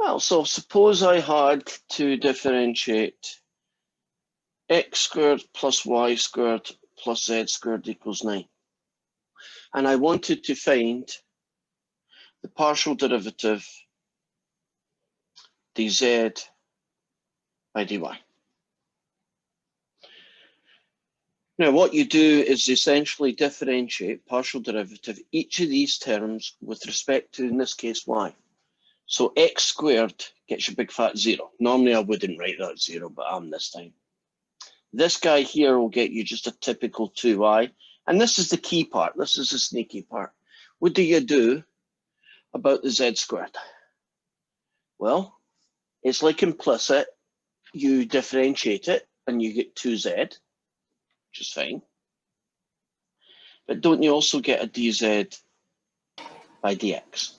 Well, so suppose I had to differentiate x squared plus y squared plus z squared equals 9. And I wanted to find the partial derivative dz by dy. Now, what you do is essentially differentiate partial derivative each of these terms with respect to, in this case, y. So x squared gets you big fat 0. Normally, I wouldn't write that 0, but I am this time. This guy here will get you just a typical 2y. And this is the key part. This is the sneaky part. What do you do about the z squared? Well, it's like implicit. You differentiate it and you get 2z, which is fine. But don't you also get a dz by dx?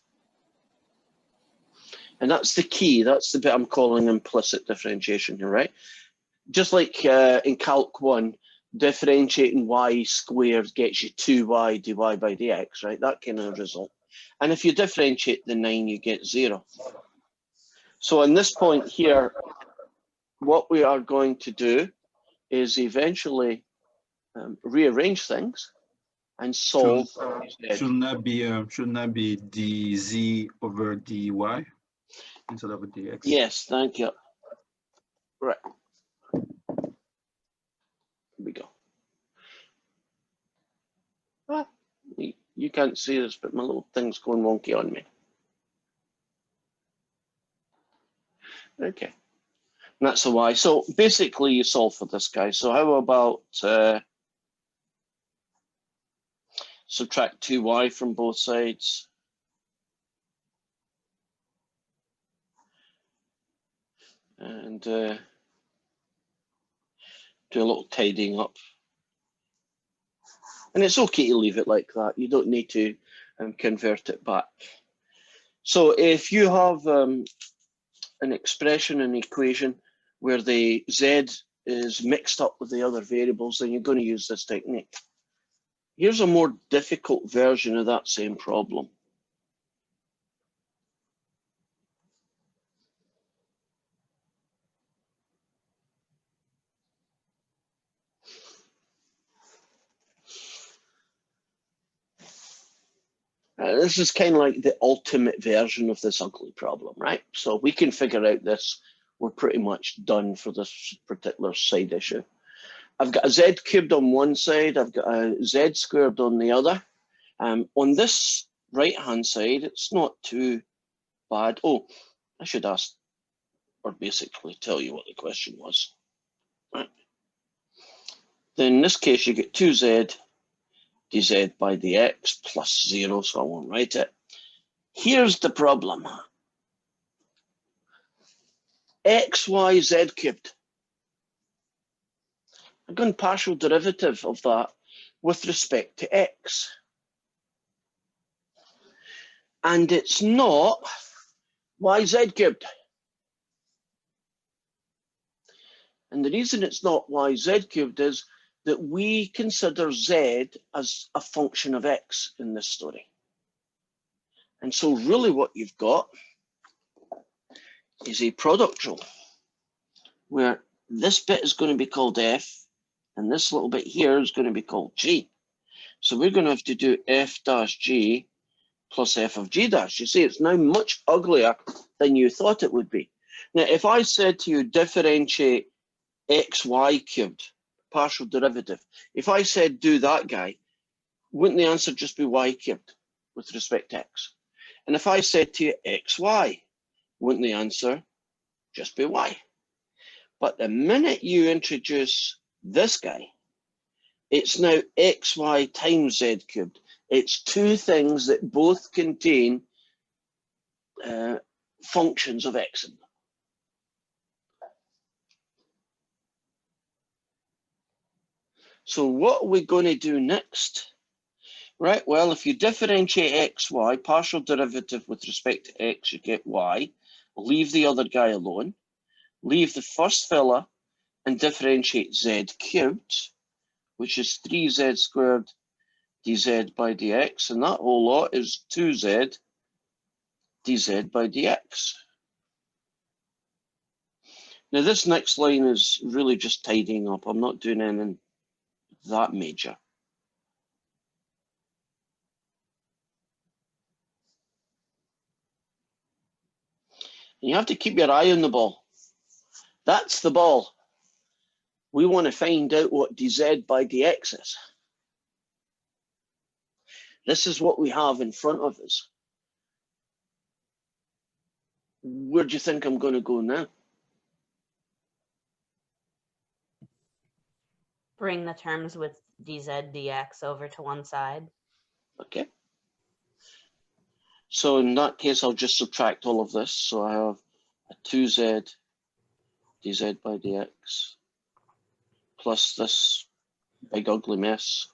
And that's the key. That's the bit I'm calling implicit differentiation here, right? Just like in Calc 1, differentiating y squared gets you 2y dy by dx, right? That kind of result. And if you differentiate the 9, you get 0. So in this point here, what we are going to do is eventually rearrange things and solve. Shouldn't that be dz over dy instead of a dx? Yes, thank you. Right. Here we go. Ah, you can't see this, but my little thing's going wonky on me. Okay. And that's a y. So basically you solve for this guy. So how about subtract 2y from both sides? And do a little tidying up. And it's okay to leave it like that. You don't need to convert it back. So if you have an expression, an equation, where the z is mixed up with the other variables, then you're going to use this technique. Here's a more difficult version of that same problem. This is kind of like the ultimate version of this ugly problem, right? So we can figure out this. We're pretty much done for this particular side issue. I've got a z cubed on one side. I've got a z squared on the other. On this right-hand side, it's not too bad. Oh, I should ask, or basically tell you what the question was. Right. Then in this case, you get 2z dz by dx plus 0, so I won't write it. Here's the problem. X, y, z cubed. I've got a partial derivative of that with respect to x. And it's not yz cubed. And the reason it's not yz cubed is that we consider z as a function of x in this story. And so really what you've got is a product rule where this bit is going to be called f and this little bit here is going to be called g. So we're going to have to do f dash g plus f of g dash. You see, it's now much uglier than you thought it would be. Now, if I said to you differentiate xy cubed, partial derivative, if I said do that guy, wouldn't the answer just be y cubed with respect to x? And if I said to you xy, wouldn't the answer just be y? But the minute you introduce this guy, it's now xy times z cubed. It's two things that both contain functions of x in them. So what are we going to do next? Right, well, if you differentiate xy, partial derivative with respect to x, you get y. Leave the other guy alone. Leave the first fella and differentiate z cubed, which is 3z squared dz by dx. And that whole lot is 2z dz by dx. Now this next line is really just tidying up. I'm not doing anything that major. And you have to keep your eye on the ball. That's the ball. We want to find out what dz by dx is. This is what we have in front of us. Where do you think I'm going to go now? Bring the terms with dz dx over to one side. Okay. So in that case, I'll just subtract all of this. So I have a 2z dz by dx plus this big ugly mess.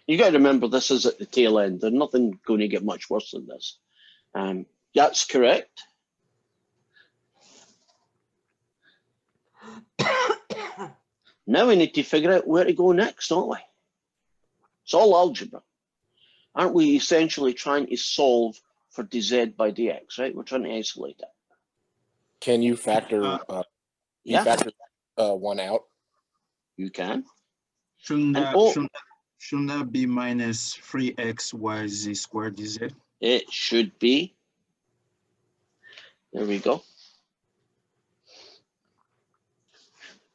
You got to remember this is at the tail end. There's nothing going to get much worse than this. That's correct. Now we need to figure out where to go next, don't we? It's all algebra. Aren't we essentially trying to solve for dz by dx, right? We're trying to isolate it. Can you factor Yeah, factor one out? you can. Shouldn't And that, shouldn't that be minus 3xyz squared dz? It should be. There we go.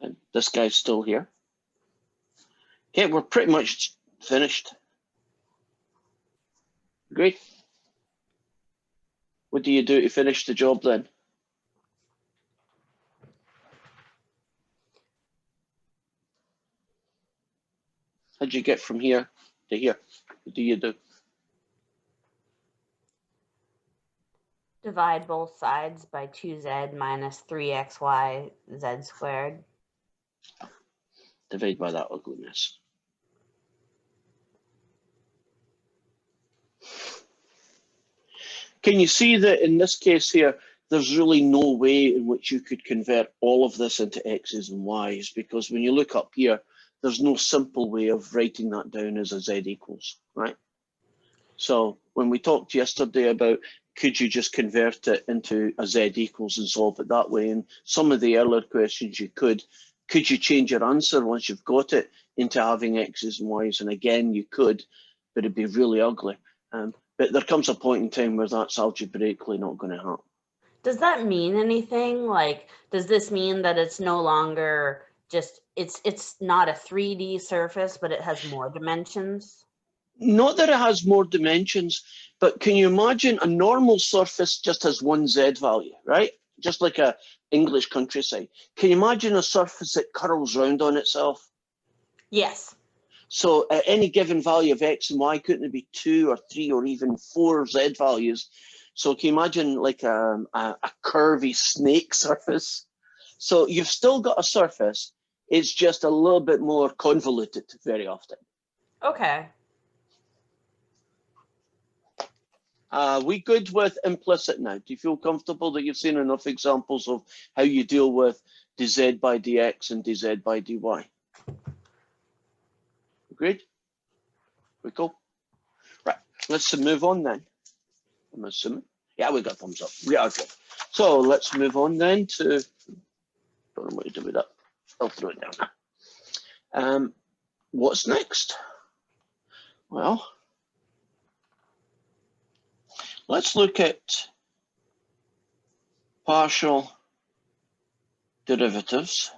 And this guy's still here. Okay, we're pretty much finished. Great. What do you do to finish the job then? How'd you get from here to here? What do you do? Divide both sides by 2z minus 3xy z squared. Divide by that ugliness. Can you see that in this case here, there's really no way in which you could convert all of this into x's and y's, because when you look up here, there's no simple way of writing that down as a z equals, right? So when we talked yesterday about could you just convert it into a z equals and solve it that way, and some of the earlier questions you could you change your answer once you've got it into having x's and y's? And again, you could, but it'd be really ugly. But there comes a point in time where that's algebraically not going to happen. Does that mean anything? Like, does this mean that it's no longer just, it's not a 3D surface, but it has more dimensions? Not that it has more dimensions, but can you imagine a normal surface just has one z value, right? Just like a English countryside. Can you imagine a surface that curls round on itself? Yes. So at any given value of x and y, couldn't it be 2 or 3 or even 4 z values? So can you imagine like a curvy snake surface? So you've still got a surface, it's just a little bit more convoluted very often. Okay. We good with implicit now? Do you feel comfortable that you've seen enough examples of how you deal with dz by dx and dz by dy? Agreed? We go. Right, let's move on then. I'm assuming. Yeah, we got thumbs up. We are good. So let's move on then to, don't know what to do with that. I'll throw it down now. What's next? Well, let's look at partial derivatives.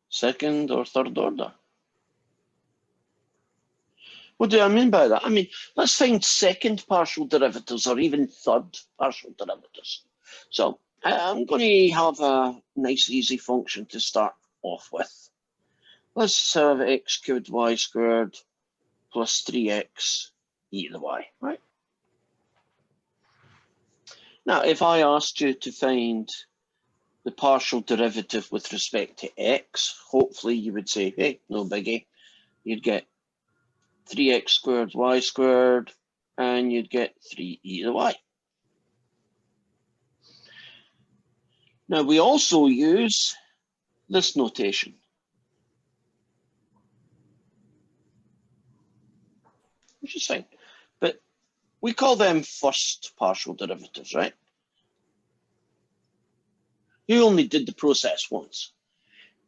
Second or third order. What do I mean by that? I mean, let's find second partial derivatives or even third partial derivatives. So I'm going to have a nice easy function to start off with. Let's have x cubed y squared plus 3x e to the y, right? Now, if I asked you to find the partial derivative with respect to x, hopefully you would say, hey, no biggie. You'd get 3x squared y squared, and you'd get 3e to the y. Now, we also use this notation. Which is fine. But We call them first partial derivatives, right? You only did the process once.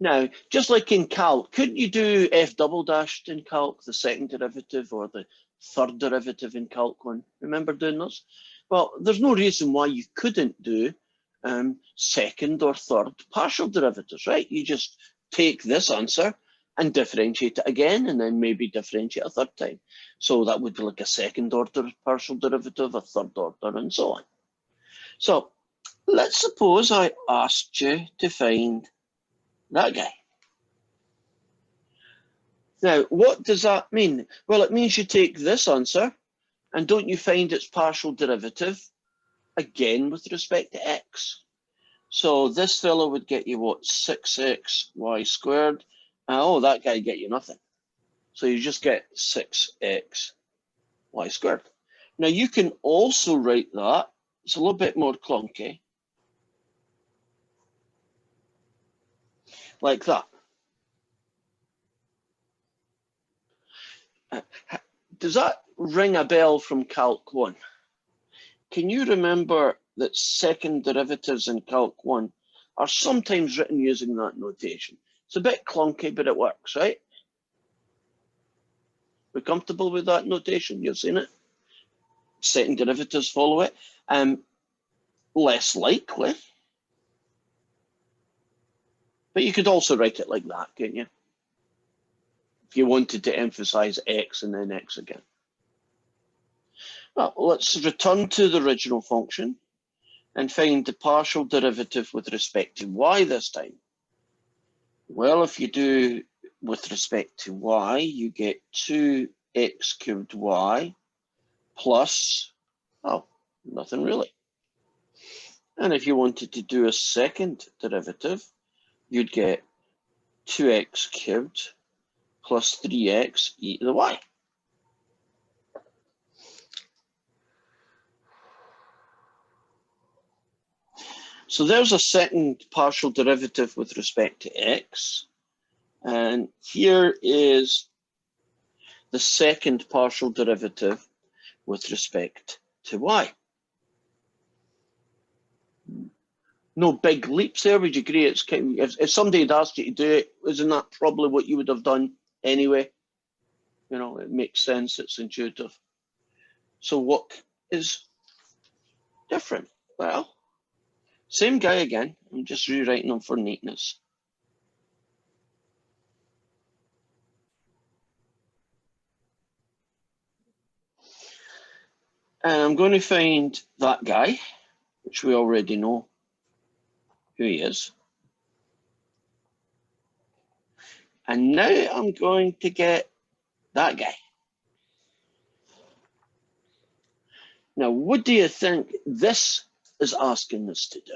Now, just like in calc, couldn't you do f double dashed in calc, the second derivative, or the third derivative in calc 1? Remember doing those? Well, there's no reason why you couldn't do second or third partial derivatives, right? You just take this answer and differentiate it again, and then maybe differentiate a third time. So that would be like a second order partial derivative, a third order, and so on. So let's suppose I asked you to find that guy. Now, what does that mean? Well, it means you take this answer, and don't you find its partial derivative again with respect to x? So this fellow would get you what, 6xy squared. Oh, that guy get you nothing. So you just get 6xy squared. Now you can also write that, it's a little bit more clunky, like that. Does that ring a bell from Calc 1? Can you remember that second derivatives in Calc 1 are sometimes written using that notation? It's a bit clunky, but it works, right? We're comfortable with that notation? You've seen it? Second derivatives follow it. Less likely. But you could also write it like that, couldn't you? If you wanted to emphasize x and then x again. Well, let's return to the original function and find the partial derivative with respect to y this time. Well, if you do with respect to y, you get 2x cubed y plus, oh, nothing really. And if you wanted to do a second derivative, you'd get 2x cubed plus 3x e to the y. So there's a second partial derivative with respect to x. And here is the second partial derivative with respect to y. No big leaps there, would you agree? It's kind of, if somebody had asked you to do it, isn't that probably what you would have done anyway? You know, it makes sense, it's intuitive. So what is different? Well, same guy again, I'm just rewriting them for neatness. And I'm going to find that guy, which we already know who he is. And now I'm going to get that guy. Now, what do you think this is asking us to do?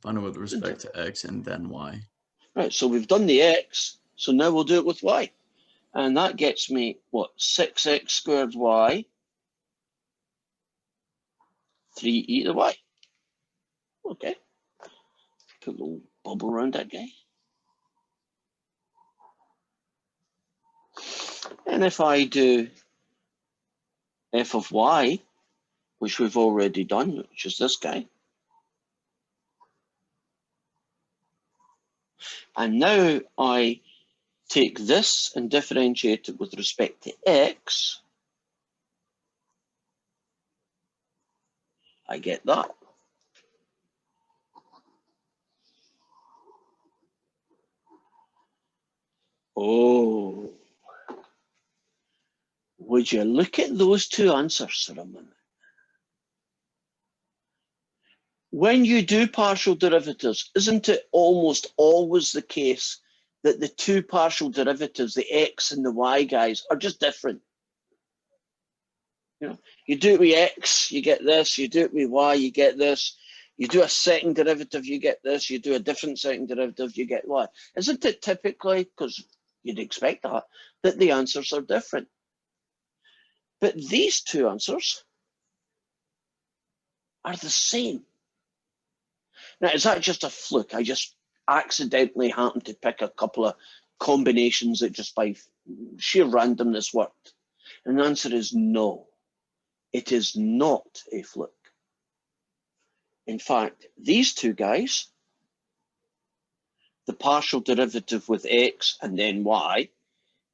Find it with respect to x and then y. Right, so we've done the x, so now we'll do it with y. And that gets me, what, 6x squared y, 3e to the y. Okay. Put a little bubble around that guy. And if I do f of y, which we've already done, which is this guy. And now I take this and differentiate it with respect to x. I get that. Oh, would you look at those two answers for a minute? When you do partial derivatives, isn't it almost always the case that the two partial derivatives, the x and the y guys, are just different? You know, you do it with x, you get this. You do it with y, you get this. You do a second derivative, you get this. You do a different second derivative, you get y. Isn't it typically, because you'd expect that the answers are different? But these two answers are the same. Now, is that just a fluke? I just accidentally happened to pick a couple of combinations that just by sheer randomness worked. And the answer is no. It is not a fluke. In fact, these two guys, the partial derivative with x and then y,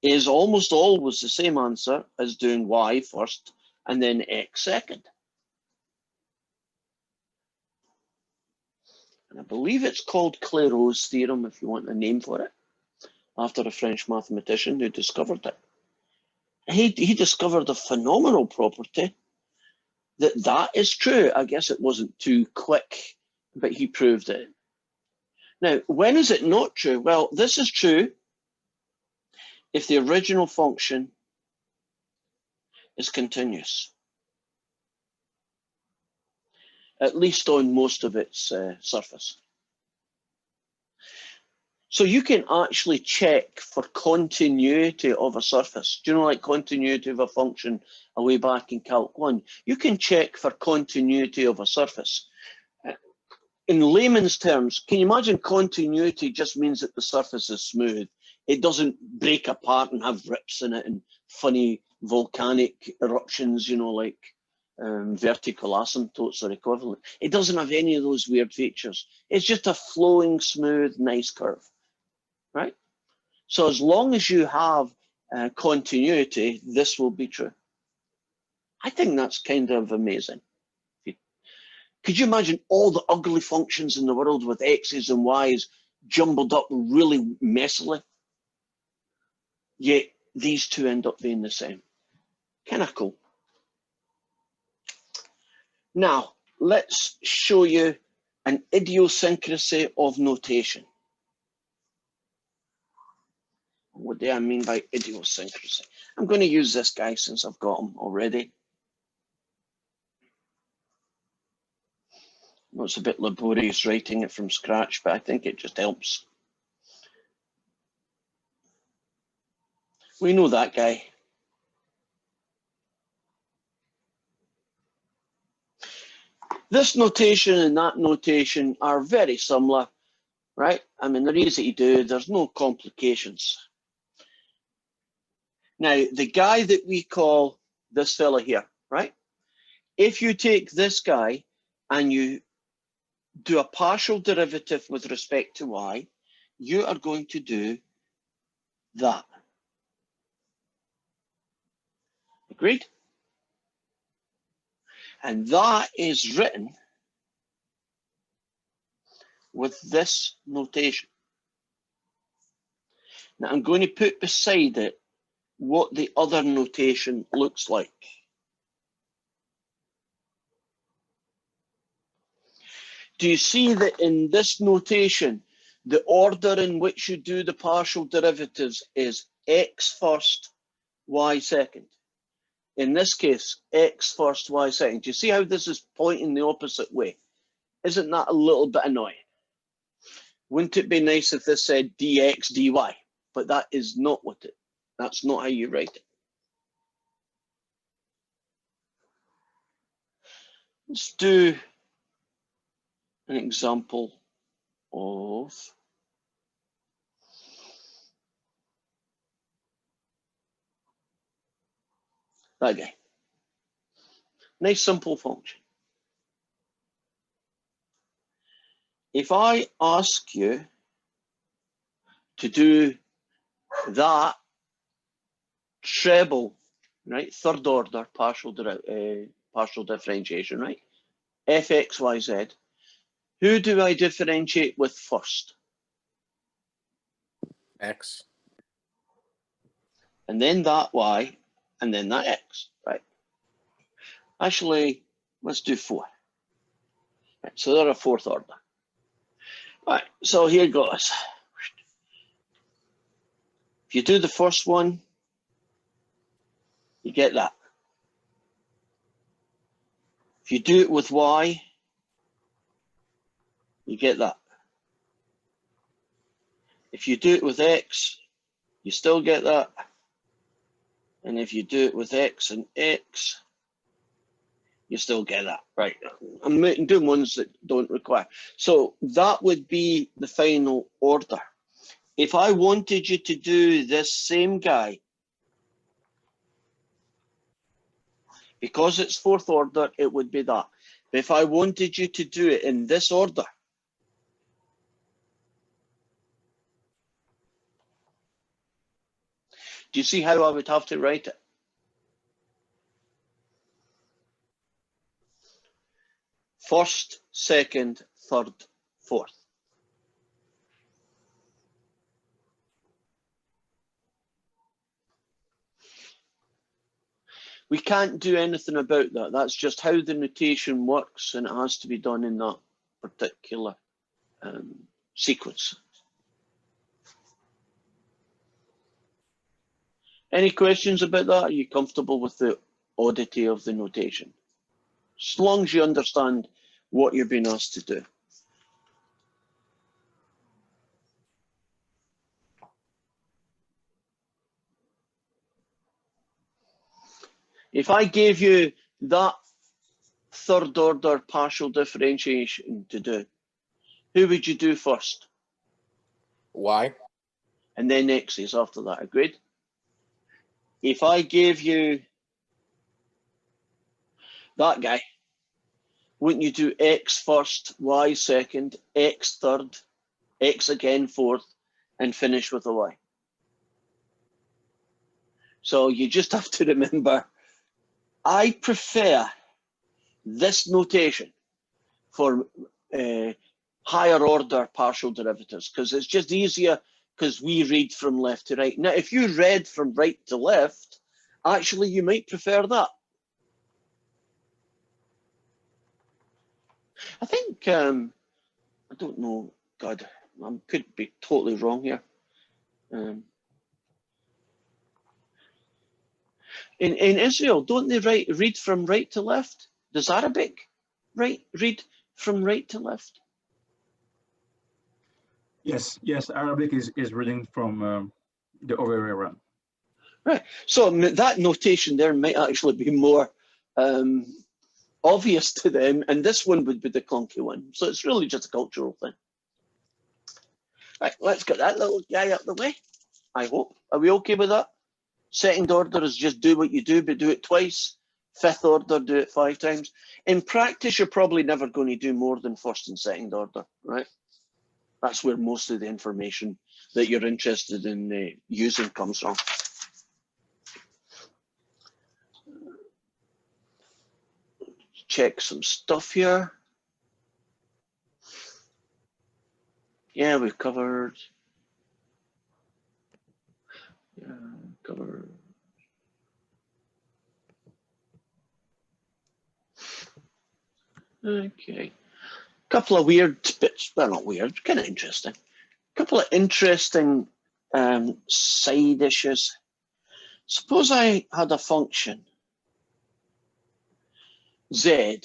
is almost always the same answer as doing y first and then x second. And I believe it's called Clairaut's theorem, if you want a name for it, after a French mathematician who discovered it. He discovered a phenomenal property that is true. I guess it wasn't too quick, but he proved it. Now, when is it not true? Well, this is true if the original function is continuous, at least on most of its surface. So you can actually check for continuity of a surface. Do you know, like continuity of a function away back in Calc 1? You can check for continuity of a surface. In layman's terms, can you imagine continuity just means that the surface is smooth? It doesn't break apart and have rips in it and funny volcanic eruptions, you know, like vertical asymptotes or equivalent. It doesn't have any of those weird features. It's just a flowing, smooth, nice curve, right? So as long as you have continuity, this will be true. I think that's kind of amazing. Could you imagine all the ugly functions in the world with x's and y's jumbled up really messily? Yet these two end up being the same. Kind of cool. Now, let's show you an idiosyncrasy of notation. What do I mean by idiosyncrasy? I'm going to use this guy since I've got him already. Well, it's a bit laborious writing it from scratch, but I think it just helps. We know that guy. This notation and that notation are very similar, right? I mean, they're easy to do. There's no complications. Now, the guy that we call this fella here, right? If you take this guy and you do a partial derivative with respect to y, you are going to do that. Agreed? And that is written with this notation. Now I'm going to put beside it what the other notation looks like. Do you see that in this notation, the order in which you do the partial derivatives is x first, y second? In this case, x first, y second. Do you see how this is pointing the opposite way? Isn't that a little bit annoying? Wouldn't it be nice if this said dx, dy? But that is not what it, that's not how you write it. Let's do an example of that guy. Nice simple function. If I ask you to do that treble, right, third order partial differentiation, right, fx, y, z, who do I differentiate with first? X. And then that y, and then that x, right? Actually, let's do 4. Right, so they're a fourth order. Right, so here goes. If you do the first one, you get that. If you do it with y, you get that. If you do it with x, you still get that. And if you do it with x and x, you still get that, right? I'm doing ones that don't require. So that would be the final order. If I wanted you to do this same guy Because it's fourth order, it would be that. But if I wanted you to do it in this order, do you see how I would have to write it? First, second, third, fourth. We can't do anything about that. That's just how the notation works, and it has to be done in that particular sequence. Any questions about that? Are you comfortable with the oddity of the notation? As long as you understand what you're being asked to do. If I gave you that third order partial differentiation to do, who would you do first? Y. And then x's after that, agreed? If I gave you that guy, wouldn't you do x first, y second, x third, x again fourth, and finish with a y? So you just have to remember, I prefer this notation for higher order partial derivatives because it's just easier because we read from left to right. Now, if you read from right to left, actually you might prefer that. I think, I don't know, God, I could be totally wrong here. In Israel, don't they read from right to left? Does Arabic read from right to left? Yes, Arabic is reading from the other way around. Right. So that notation there might actually be more obvious to them, and this one would be the clunky one. So it's really just a cultural thing. Right, let's get that little guy out the way. I hope. Are we okay with that? Second order is just do what you do, but do it twice. Fifth order, do it 5 times. In practice, you're probably never going to do more than first and second order, right? That's where most of the information that you're interested in using comes from. Check some stuff here. Yeah, we've covered. Yeah, covered. Okay. Couple of weird bits, well, not weird, kind of interesting. Couple of interesting side issues. Suppose I had a function, z,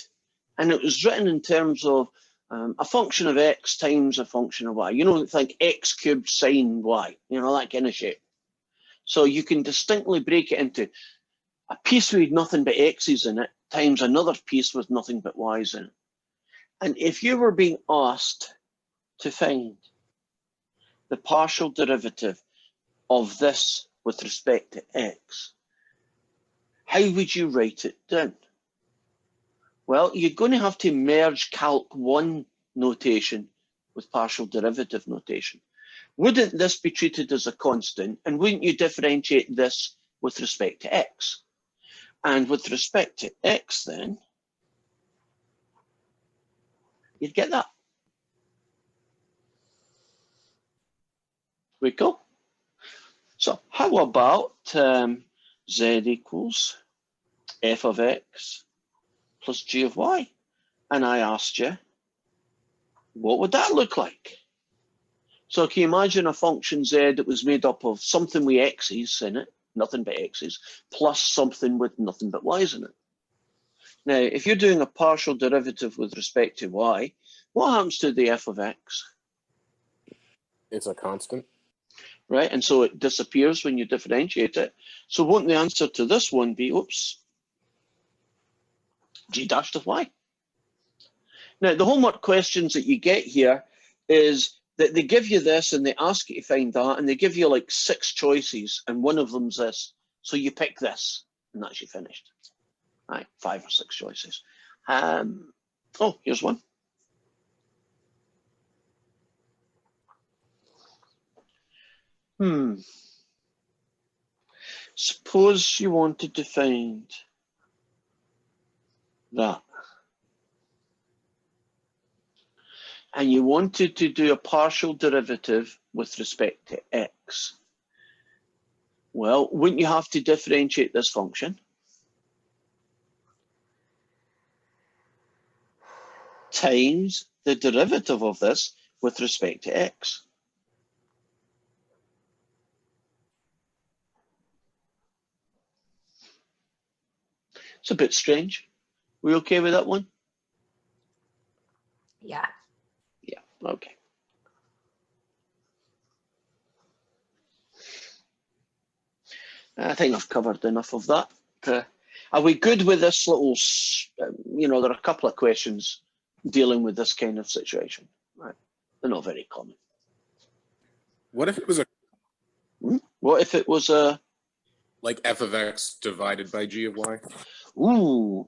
and it was written in terms of a function of x times a function of y. You know, think x cubed sine y, you know, that kind of shape. So you can distinctly break it into a piece with nothing but x's in it times another piece with nothing but y's in it. And if you were being asked to find the partial derivative of this with respect to x, how would you write it down? Well, you're going to have to merge Calc 1 notation with partial derivative notation. Wouldn't this be treated as a constant? And wouldn't you differentiate this with respect to x? And with respect to x, then, you'd get that. We go. So how about z equals f of x plus g of y? And I asked you, what would that look like? So can you imagine a function z that was made up of something with x's in it, nothing but x's, plus something with nothing but y's in it? Now, if you're doing a partial derivative with respect to y, what happens to the f of x? It's a constant. Right, and so it disappears when you differentiate it. So won't the answer to this one be, oops, g dashed of y? Now, the homework questions that you get here is that they give you this and they ask you to find that, and they give you like 6 choices, and one of them's this. So you pick this, and that's you finished. Right, 5 or 6 choices. Oh, here's one. Suppose you wanted to find that. And you wanted to do a partial derivative with respect to x. Well, wouldn't you have to differentiate this function times the derivative of this with respect to x? It's a bit strange. We okay with that one? Yeah. Yeah, okay. I think I've covered enough of that. Are we good with this little, there are a couple of questions dealing with this kind of situation, right? They're not very common. What if it was What if it was a, like f of x divided by g of y? ooh.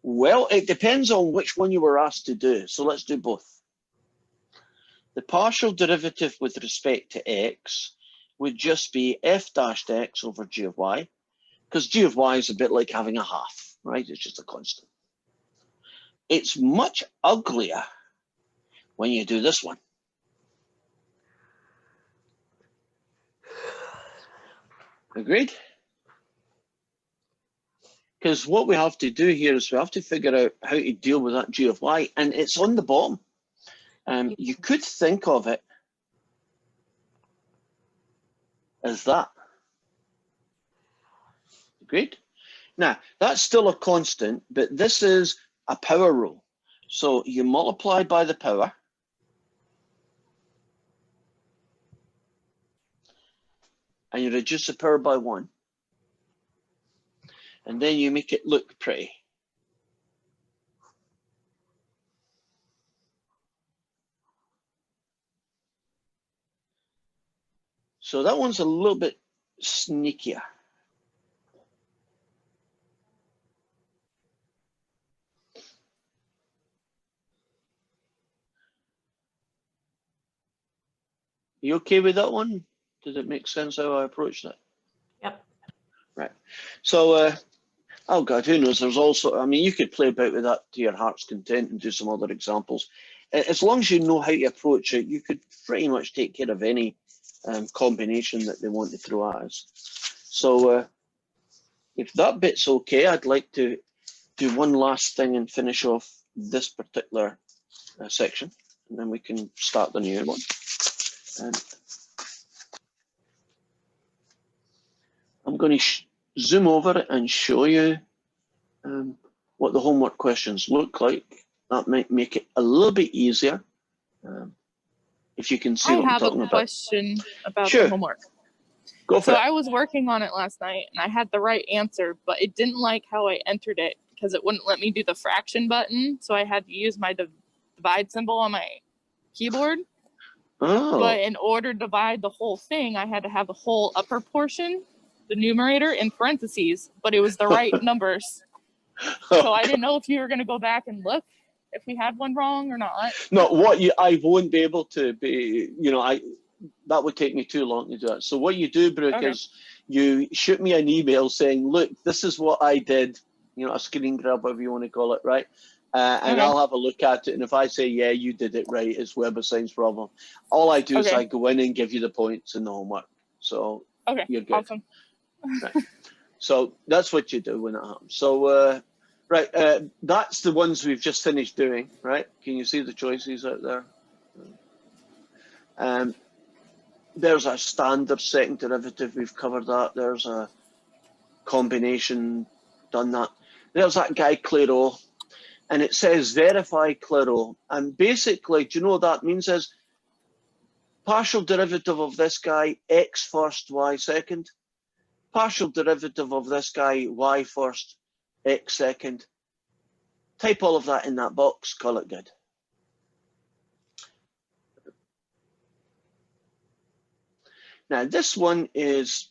Well, it depends on which one you were asked to do. So let's do both. The partial derivative with respect to x would just be f dashed x over g of y, because g of y is a bit like having a half, right? It's just a constant. It's much uglier when you do this one. Agreed? Because what we have to do here is we have to figure out how to deal with that g of y, and it's on the bottom. You could think of it as that. Agreed? Now, that's still a constant, but this is a power rule. So you multiply by the power, and you reduce the power by 1. And then you make it look pretty. So that one's a little bit sneakier. You okay with that one? Does it make sense how I approach that? Yep. Right. So, oh God, who knows? There's also, I mean, you could play about with that to your heart's content and do some other examples. As long as you know how to approach it, you could pretty much take care of any combination that they want to throw at us. So if that bit's okay, I'd like to do one last thing and finish off this particular section, and then we can start the new one. I'm going to zoom over it and show you what the homework questions look like. That might make it a little bit easier. If you can see what I'm talking about. I have a question about Sure. the homework. Go for So it. I was working on it last night and I had the right answer, but it didn't like how I entered it because it wouldn't let me do the fraction button. So I had to use my divide symbol on my keyboard. Oh. But in order to divide the whole thing, I had to have the whole upper portion, the numerator, in parentheses, but it was the right numbers. So I didn't know if you were going to go back and look if we had one wrong or not. No, I won't be able to be, that would take me too long to do that. So what you do, Brooke, Okay. is you shoot me an email saying, look, this is what I did, a screen grab, whatever you want to call it, right? And Okay. I'll have a look at it. And if I say, yeah, you did it right, it's WebAssign's problem. All I do is Okay. I go in and give you the points and the homework. So Okay, you're good. awesome. Right. So that's what you do when it happens. So, that's the ones we've just finished doing, right? Can you see the choices out there? There's a standard second derivative, we've covered that. There's a combination, done that. There's that guy Clairaut, and it says verify Clairaut. And basically, do you know what that means is partial derivative of this guy, x first, y second. Partial derivative of this guy, y first, x second. Type all of that in that box, call it good. Now this one is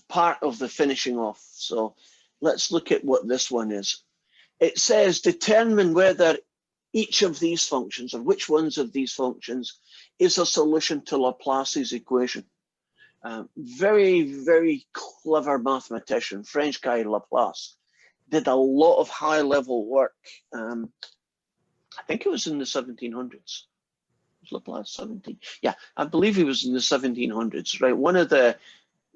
part of the finishing off. So let's look at what this one is. It says determine whether each of these functions, or which ones of these functions, is a solution to Laplace's equation. Very, very clever mathematician, French guy Laplace, did a lot of high level work. I think it was in the 1700s. Was Laplace 17? Yeah, I believe he was in the 1700s, right? One of the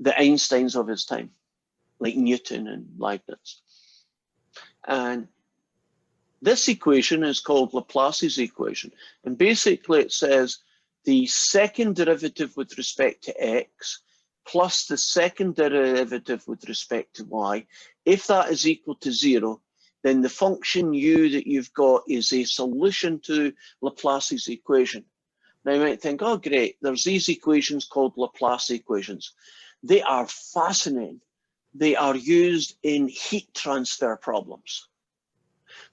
Einsteins of his time, like Newton and Leibniz. And this equation is called Laplace's equation. And basically it says the second derivative with respect to x plus the second derivative with respect to y, if that is equal to 0, then the function u that you've got is a solution to Laplace's equation. Now you might think, oh great, there's these equations called Laplace equations. They are fascinating. They are used in heat transfer problems.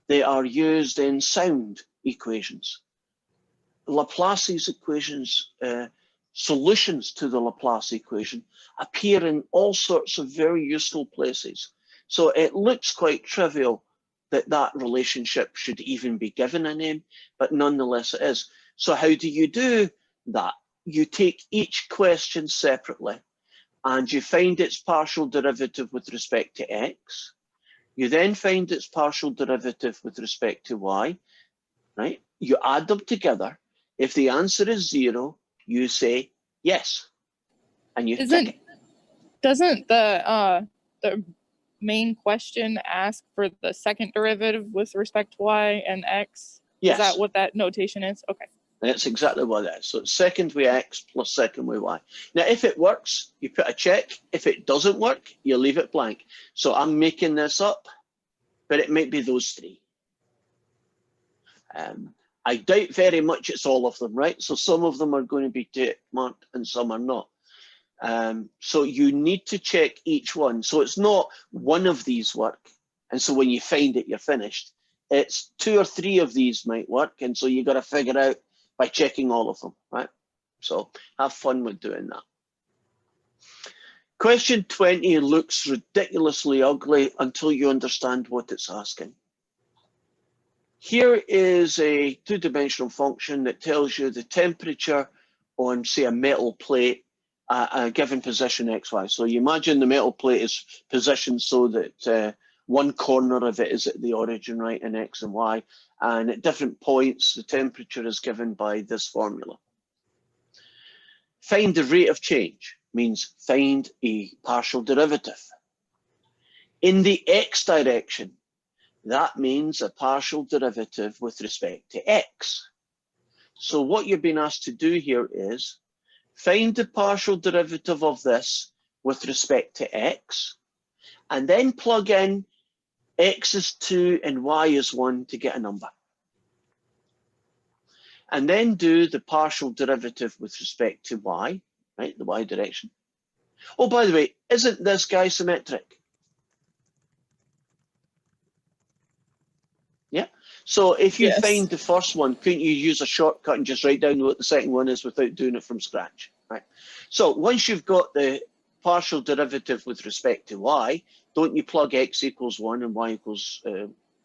They are used in sound equations. Laplace's equations, solutions to the Laplace equation, appear in all sorts of very useful places. So it looks quite trivial that that relationship should even be given a name, but nonetheless it is. So how do you do that? You take each question separately and you find its partial derivative with respect to x. You then find its partial derivative with respect to y, right? You add them together. If the answer is 0, you say yes, and you tick it. Doesn't the main question ask for the second derivative with respect to y and x? Yes. Is that what that notation is? Okay. That's exactly what it is. So it's second with x plus second with y. Now, if it works, you put a check. If it doesn't work, you leave it blank. So I'm making this up, but it might be those three. I doubt very much it's all of them, right? So some of them are going to be tick marked and some are not. So you need to check each one. So it's not one of these work. And so when you find it, you're finished. It's 2 or 3 of these might work. And so you got to figure out by checking all of them, right? So have fun with doing that. Question 20 looks ridiculously ugly until you understand what it's asking. Here is a 2-dimensional function that tells you the temperature on, say, a metal plate at a given position xy. So you imagine the metal plate is positioned so that one corner of it is at the origin, right, in x and y, and at different points the temperature is given by this formula. Find the rate of change means find a partial derivative. In the x direction, that means a partial derivative with respect to x. So what you're being asked to do here is find the partial derivative of this with respect to x, and then plug in x is 2 and y is 1 to get a number. And then do the partial derivative with respect to y, right, the y direction. Oh, by the way, isn't this guy symmetric? Yeah. So if you Yes. find the first one, couldn't you use a shortcut and just write down what the second one is without doing it from scratch, right? So once you've got the partial derivative with respect to y, don't you plug x equals 1 and y equals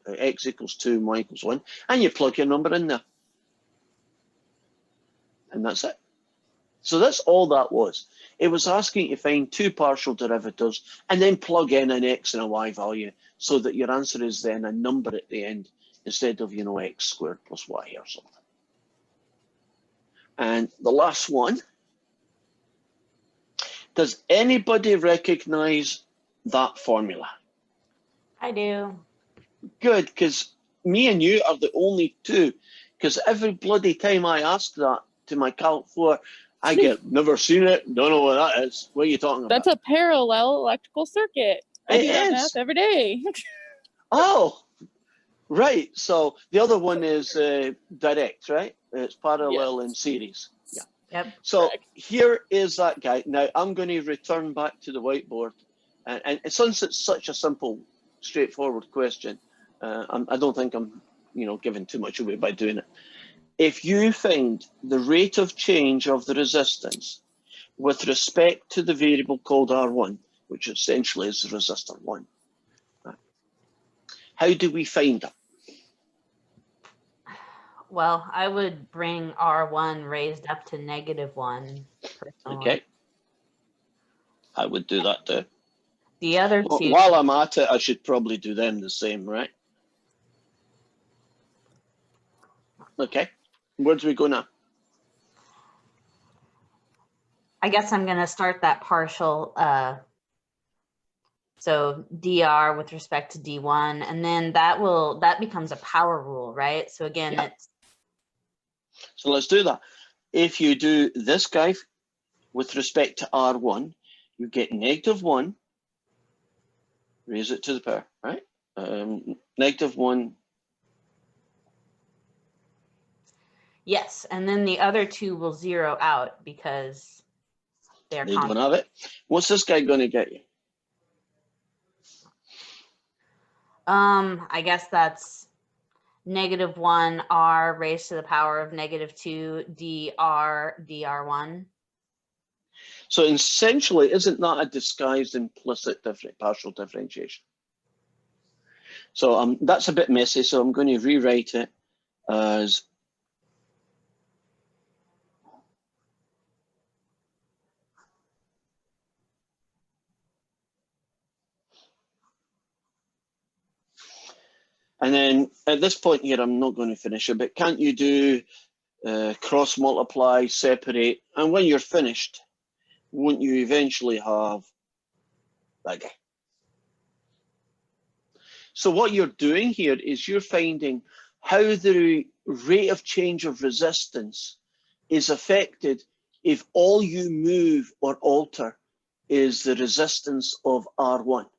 x equals 2 and y equals 1, and you plug your number in there. And that's it. So that's all that was. It was asking you to find 2 partial derivatives and then plug in an x and a y value so that your answer is then a number at the end instead of, you know, x squared plus y or something. And the last one. Does anybody recognize that formula? I do. Good, because me and you are the only two. Because every bloody time I ask that to my calc floor, I get never seen it, don't know what that is. What are you talking about? That's a parallel electrical circuit. I It do that is. math every day. Oh, right. So the other one is direct, right? It's parallel in series. Yeah. Yep. So Correct. here is that guy. Now I'm going to return back to the whiteboard. And since it's such a simple, straightforward question, I don't think I'm, you know, giving too much away by doing it. If you find the rate of change of the resistance with respect to the variable called R1, which essentially is the resistor 1. Right. How do we find it? Well, I would bring R1 raised up to -1 personally. Okay. I would do that too. The other Well, two, while I'm at it, I should probably do them the same, right? Okay. Where do we go now? I guess I'm going to start that partial. So DR with respect to D1, and then that becomes a power rule, right? So again, Yeah. it's So let's do that. If you do this guy with respect to R1, you get -1, raise it to the power, right? -1, yes, and then the other two will zero out because they're they don't constant. have it. What's this guy going to get you? I guess that's -1 R raised to the power of -2 DR1. So essentially, isn't that a disguised implicit partial differentiation? So that's a bit messy, so I'm going to rewrite it as and then at this point here, I'm not going to finish it, but can't you do cross multiply, separate, and when you're finished, won't you eventually have that guy? So what you're doing here is you're finding how the rate of change of resistance is affected if all you move or alter is the resistance of R1.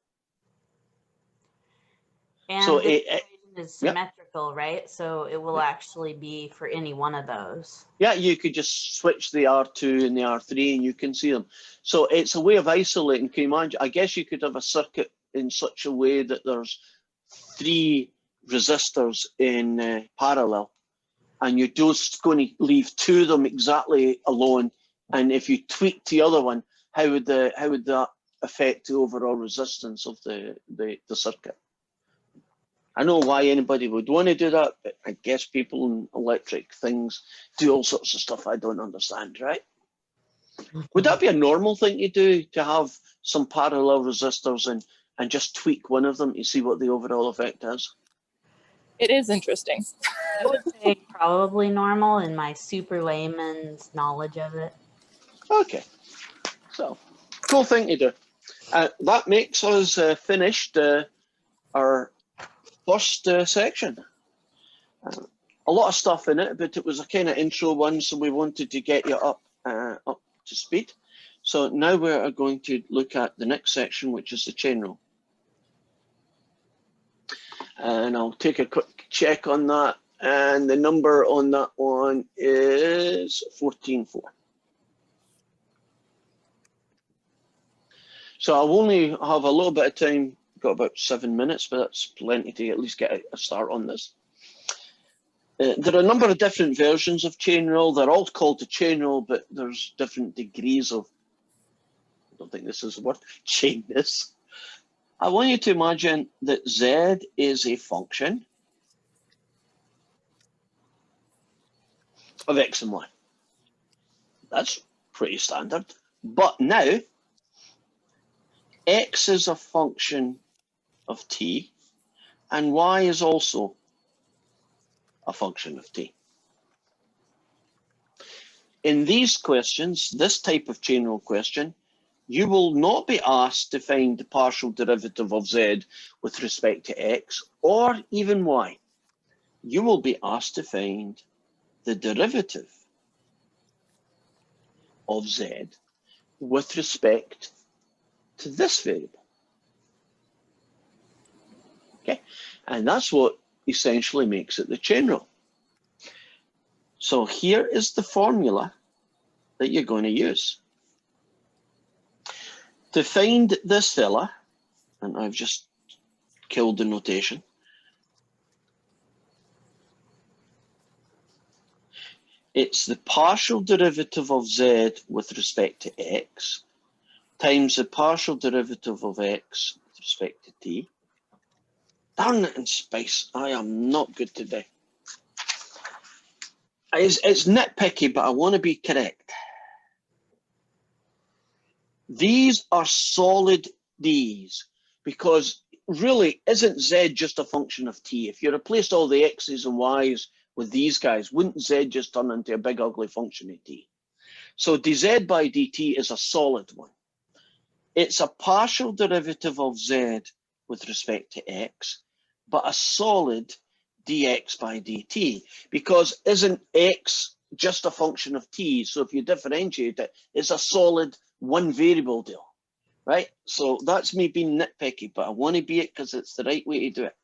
And So this equation is yep. symmetrical, right? So it will actually be for any one of those. Yeah, you could just switch the R2 and the R3 and you can see them. So it's a way of isolating. Can you imagine? I guess you could have a circuit in such a way that there's 3 resistors in parallel, and you're just going to leave 2 of them exactly alone. And if you tweak the other one, how would that affect the overall resistance of the circuit? I know why anybody would want to do that, but I guess people in electric things do all sorts of stuff I don't understand, right? Would that be a normal thing to do, to have some parallel resistors and just tweak one of them to see what the overall effect is? It is interesting. I would say probably normal in my super layman's knowledge of it. Okay, so cool thing to do. That makes us finished our first section. A lot of stuff in it, but it was a kind of intro one, so we wanted to get you up to speed. So now we are going to look at the next section, which is the chain rule. And I'll take a quick check on that. And the number on that one is 14.4. So I'll only have a little bit of time, got about 7 minutes, but that's plenty to at least get a start on this. There are a number of different versions of chain rule. They're all called the chain rule, but there's different degrees of, I don't think this is the word, chainness. I want you to imagine that Z is a function of X and Y. That's pretty standard. But now, X is a function of T, and Y is also a function of T. In these questions, this type of chain rule question, you will not be asked to find the partial derivative of Z with respect to X or even Y. You will be asked to find the derivative of Z with respect to this variable. Okay, and that's what essentially makes it the chain rule. So here is the formula that you're going to use. To find this fella, and I've just killed the notation, it's the partial derivative of Z with respect to X times the partial derivative of x with respect to t. Darn it in space, I am not good today. It's nitpicky, but I want to be correct. These are solid D's because really, isn't z just a function of t? If you replaced all the x's and y's with these guys, wouldn't z just turn into a big ugly function of t? So dz by dt is a solid one. It's a partial derivative of z with respect to x, but a solid dx by dt, because isn't x just a function of t? So if you differentiate it, it's a solid one variable deal, right? So that's me being nitpicky, but I want to be it because it's the right way to do it.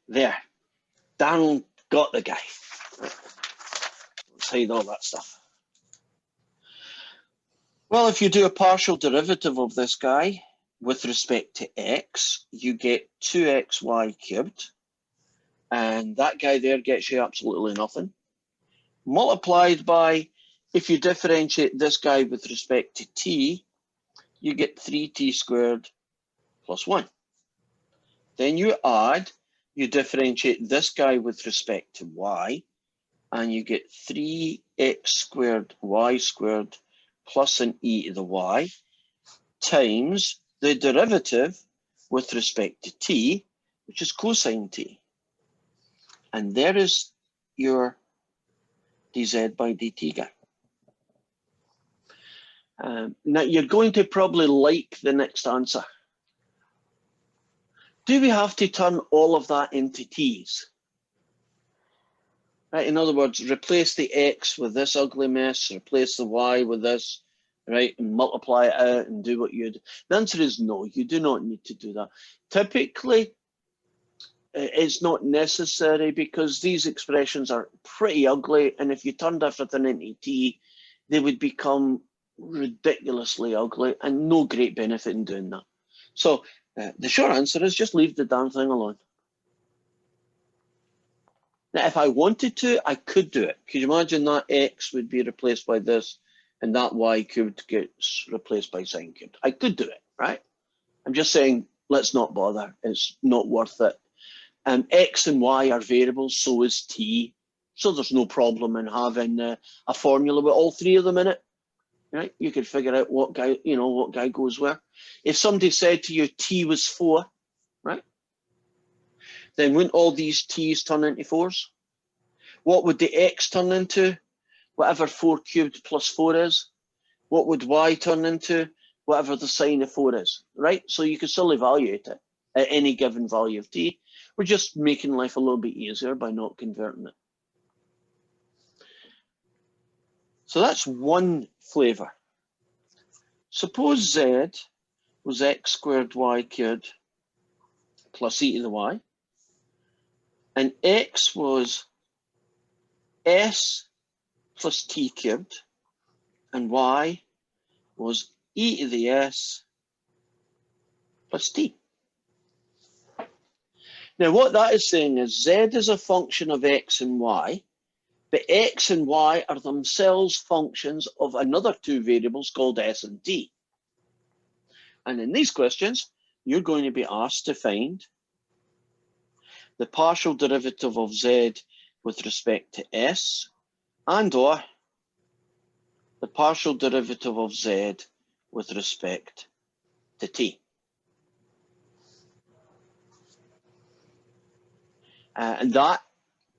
There, Darren got the guy. Let's hide all that stuff. Well, if you do a partial derivative of this guy with respect to x, you get 2xy cubed, and that guy there gets you absolutely nothing. Multiplied by, if you differentiate this guy with respect to t, you get 3t squared plus 1. Then you add, you differentiate this guy with respect to y, and you get 3x squared y squared plus an e to the y times the derivative with respect to t, which is cosine t. And there is your dz by dt guy. Now you're going to probably like the next answer. Do we have to turn all of that into t's? Right, in other words, replace the x with this ugly mess, replace the y with this, right, and multiply it out and do what you do. The answer is no, you do not need to do that. Typically, it's not necessary because these expressions are pretty ugly, and if you turned everything into t, they would become ridiculously ugly and no great benefit in doing that. So the short answer is just leave the damn thing alone. Now, if I wanted to, I could do it. Could you imagine that x would be replaced by this and that y cubed gets replaced by sine cubed? I could do it, right? I'm just saying, let's not bother. It's not worth it. X and y are variables, so is t. So there's no problem in having a formula with all three of them in it, right? You could figure out what guy, what guy goes where. If somebody said to you t was 4, right? Then wouldn't all these t's turn into 4s? What would the x turn into? Whatever 4 cubed plus 4 is. What would y turn into? Whatever the sine of 4 is, right? So you can still evaluate it at any given value of t. We're just making life a little bit easier by not converting it. So that's one flavor. Suppose z was x squared y cubed plus e to the y, and x was s plus t cubed, and y was e to the s plus t. Now what that is saying is z is a function of x and y, but x and y are themselves functions of another two variables called s and t. And in these questions, you're going to be asked to find the partial derivative of z with respect to s, and or the partial derivative of z with respect to t. And that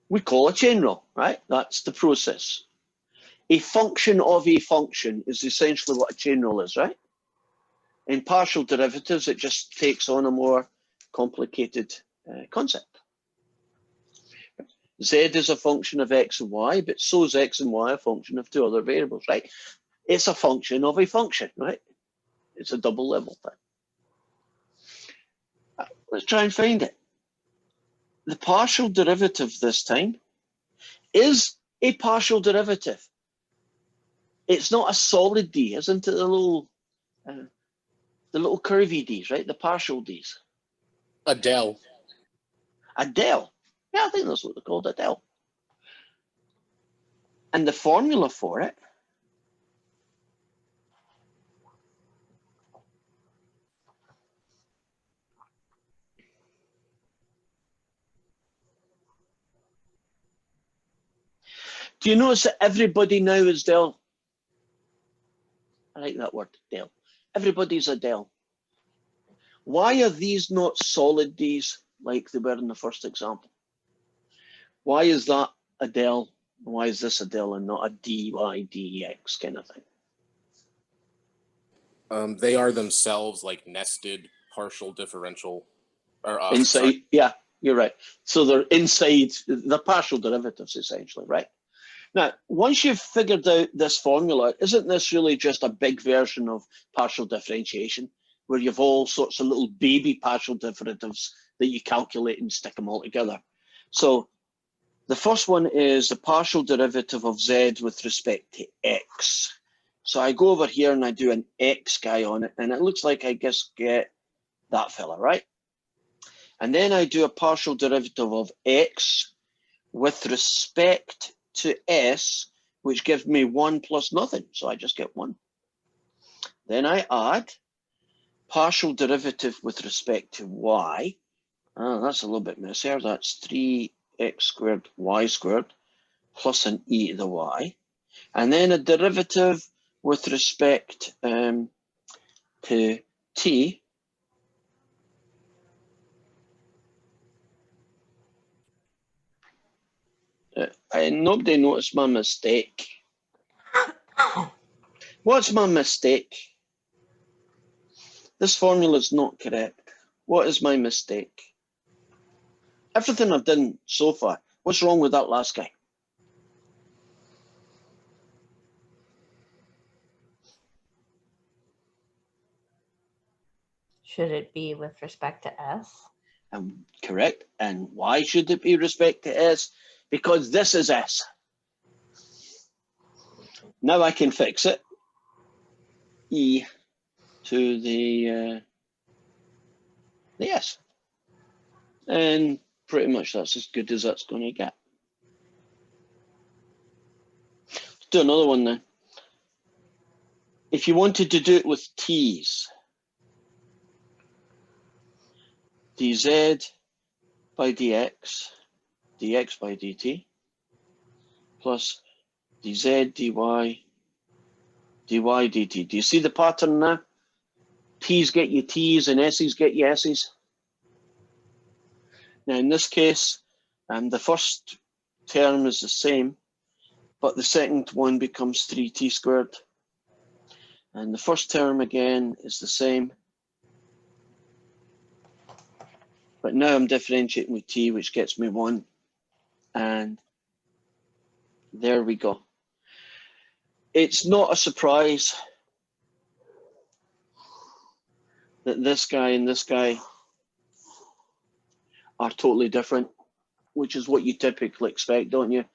we call a chain rule, right? That's the process. A function of a function is essentially what a chain rule is, right? In partial derivatives, it just takes on a more complicated concept. Z is a function of x and y, but so is x and y a function of two other variables, right? It's a function of a function, right? It's a double level thing. Let's try and find it. The partial derivative this time is a partial derivative. It's not a solid d, isn't it? The little curvy d's, right? The partial d's. A del. A del. Yeah, I think that's what they're called, a del. And the formula for it Do you notice that everybody now is del? I like that word, del. Everybody's a del. Why are these not solid D's like they were in the first example? Why is that a del? Why is this a del and not a dy dx kind of thing? They are themselves like nested partial differential or Inside, sorry. yeah, you're right. So they're inside the partial derivatives essentially, right? Now, once you've figured out this formula, isn't this really just a big version of partial differentiation where you've all sorts of little baby partial derivatives that you calculate and stick them all together? So the first one is the partial derivative of z with respect to x. So I go over here and I do an x guy on it, and it looks like I just get that fella, right? And then I do a partial derivative of x with respect to s, which gives me 1 plus nothing. So I just get 1. Then I add partial derivative with respect to y. Oh, that's a little bit messier. That's 3x squared y squared plus an e to the y. And then a derivative with respect to t. Nobody noticed my mistake. What's my mistake? This formula is not correct. What is my mistake? Everything I've done so far, what's wrong with that last guy? Should it be with respect to s? Correct. And why should it be respect to s? Because this is s. Now I can fix it. E to the s. And pretty much that's as good as that's going to get. Let's do another one then. If you wanted to do it with t's, dz by dx, dx by dt, plus dz dy, dy dt. Do you see the pattern now? T's get you t's and s's get you s's. Now in this case, the first term is the same, but the second one becomes 3t squared. And the first term again is the same. But now I'm differentiating with t, which gets me 1. And there we go. It's not a surprise that this guy and this guy are totally different, which is what you typically expect, don't you,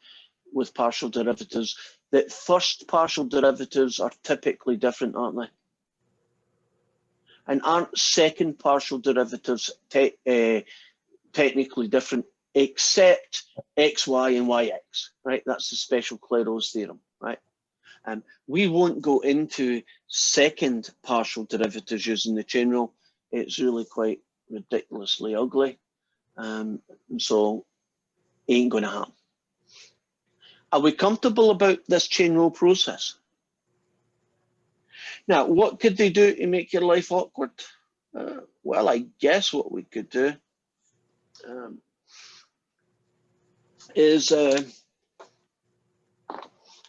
with partial derivatives? That first partial derivatives are typically different, aren't they? And aren't second partial derivatives technically different, except xy and yx, right? That's the special Clairaut's theorem, right? We won't go into second partial derivatives using the chain rule. It's really quite ridiculously ugly. So ain't going to happen. Are we comfortable about this chain rule process? Now, what could they do to make your life awkward? Well, I guess what we could do is,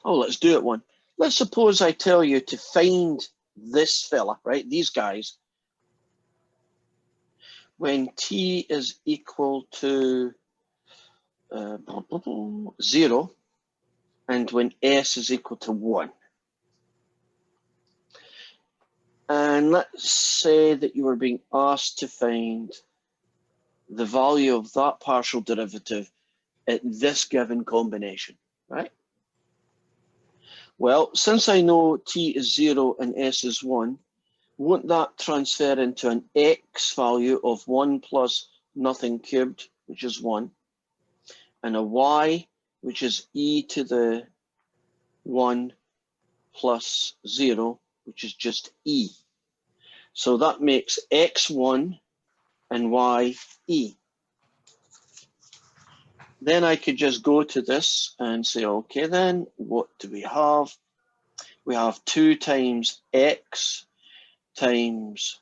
let's do it one. Let's suppose I tell you to find this fella, right? These guys, when t is equal to 0 and when s is equal to 1. And let's say that you were being asked to find the value of that partial derivative at this given combination, right? Well, since I know t is 0 and s is 1, won't that transfer into an x value of 1 plus nothing cubed, which is 1, and a y, which is e to the 1 plus 0, which is just e. So that makes x1 and y e. Then I could just go to this and say, okay, then what do we have? We have 2 times x times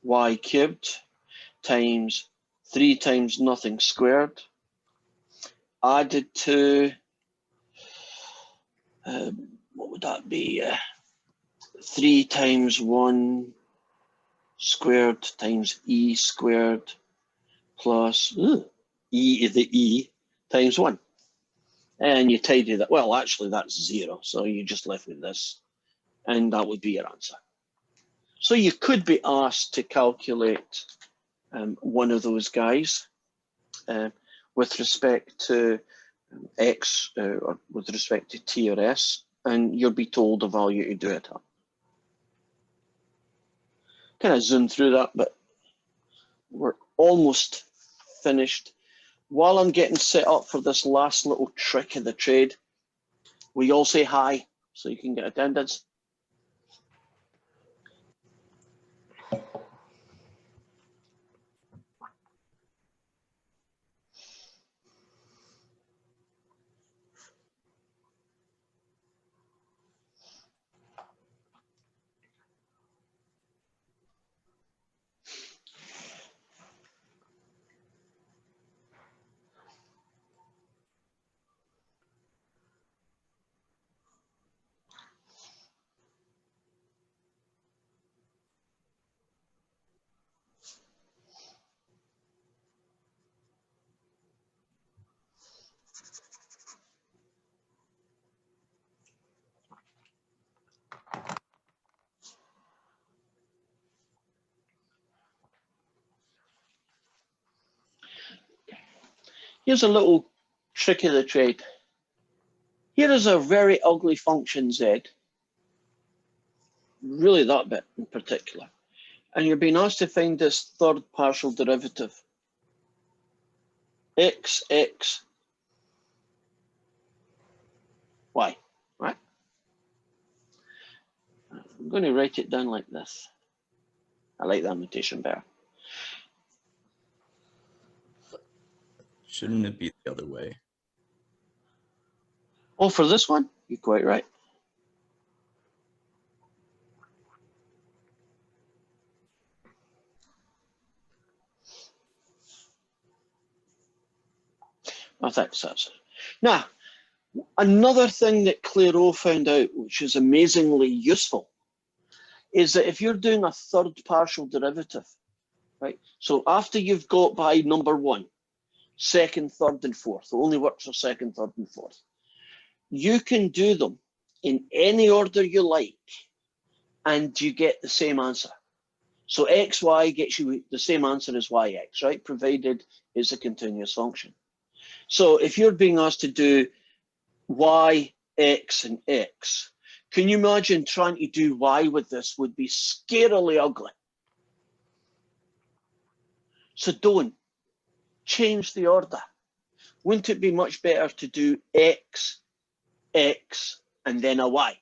y cubed times 3 times nothing squared added to, what would that be? 3 times 1 squared times e squared plus e is the e times 1. And you tidy that. Well, actually, that's 0. So you're just left with this. And that would be your answer. So you could be asked to calculate one of those guys with respect to x or with respect to t or s, and you'll be told the value to do it at. Kind of zoom through that, but we're almost finished. While I'm getting set up for this last little trick of the trade, we all say hi so you can get attendance. Here's a little trick of the trade. Here is a very ugly function z, really that bit in particular. And you're being asked to find this third partial derivative. X, y, right? I'm going to write it down like this. I like that notation better. Shouldn't it be the other way? Oh, for this one, you're quite right. I think so. Now, another thing that Clairaut found out, which is amazingly useful, is that if you're doing a third partial derivative, right? So after you've got by number 1, second, third, and fourth, it only works for second, third, and fourth. You can do them in any order you like, and you get the same answer. So xy gets you the same answer as yx, right? Provided it's a continuous function. So if you're being asked to do y, x, and x, can you imagine trying to do y with this would be scarily ugly? So don't. Change the order. Wouldn't it be much better to do x, x, and then a y?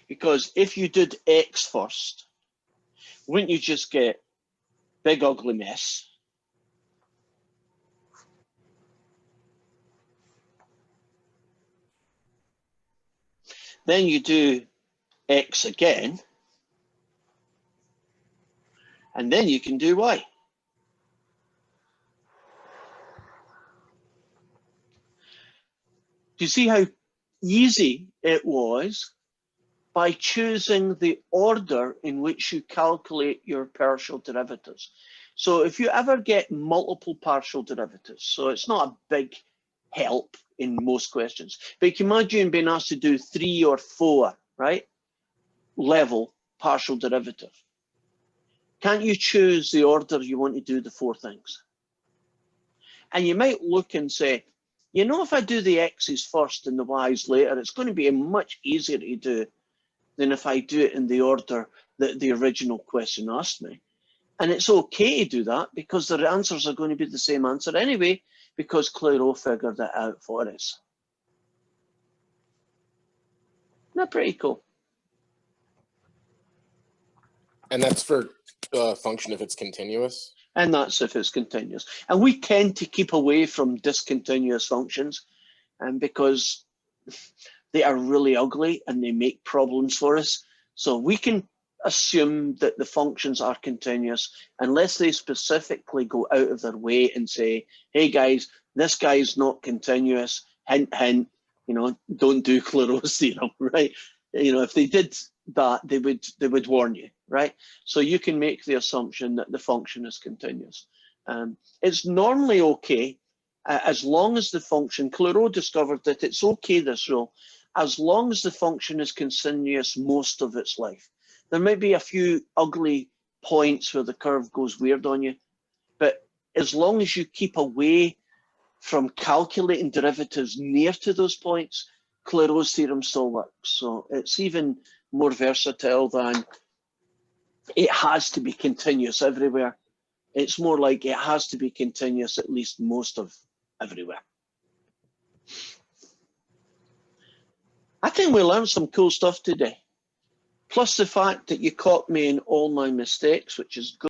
Because if you did x first, wouldn't you just get big ugly mess? Then you do x again, and then you can do y. Do you see how easy it was by choosing the order in which you calculate your partial derivatives? So if you ever get multiple partial derivatives, so it's not a big help in most questions, but you can imagine being asked to do 3 or 4, right, level partial derivative. Can't you choose the order you want to do the 4 things? And you might look and say, you know, if I do the x's first and the y's later, it's going to be much easier to do than if I do it in the order that the original question asked me. And it's okay to do that because the answers are going to be the same answer anyway, because Clairaut figured that out for us. Isn't that pretty cool? And that's for a function if it's continuous. And that's if it's continuous. And we tend to keep away from discontinuous functions, and because they are really ugly and they make problems for us. So we can assume that the functions are continuous unless they specifically go out of their way and say, hey guys, this guy's not continuous, hint, hint, you know, don't do Claro's theorem, right? You know, if they did that, they would warn you, right? So you can make the assumption that the function is continuous. It's normally okay, as long as the function, Clairaut discovered that it's okay, this rule, as long as the function is continuous most of its life. There might be a few ugly points where the curve goes weird on you, but as long as you keep away from calculating derivatives near to those points, Clairaut's theorem still works. So it's even more versatile than it has to be continuous everywhere. It's more like it has to be continuous at least most of everywhere. I think we learned some cool stuff today. Plus the fact that you caught me in all my mistakes, which is good.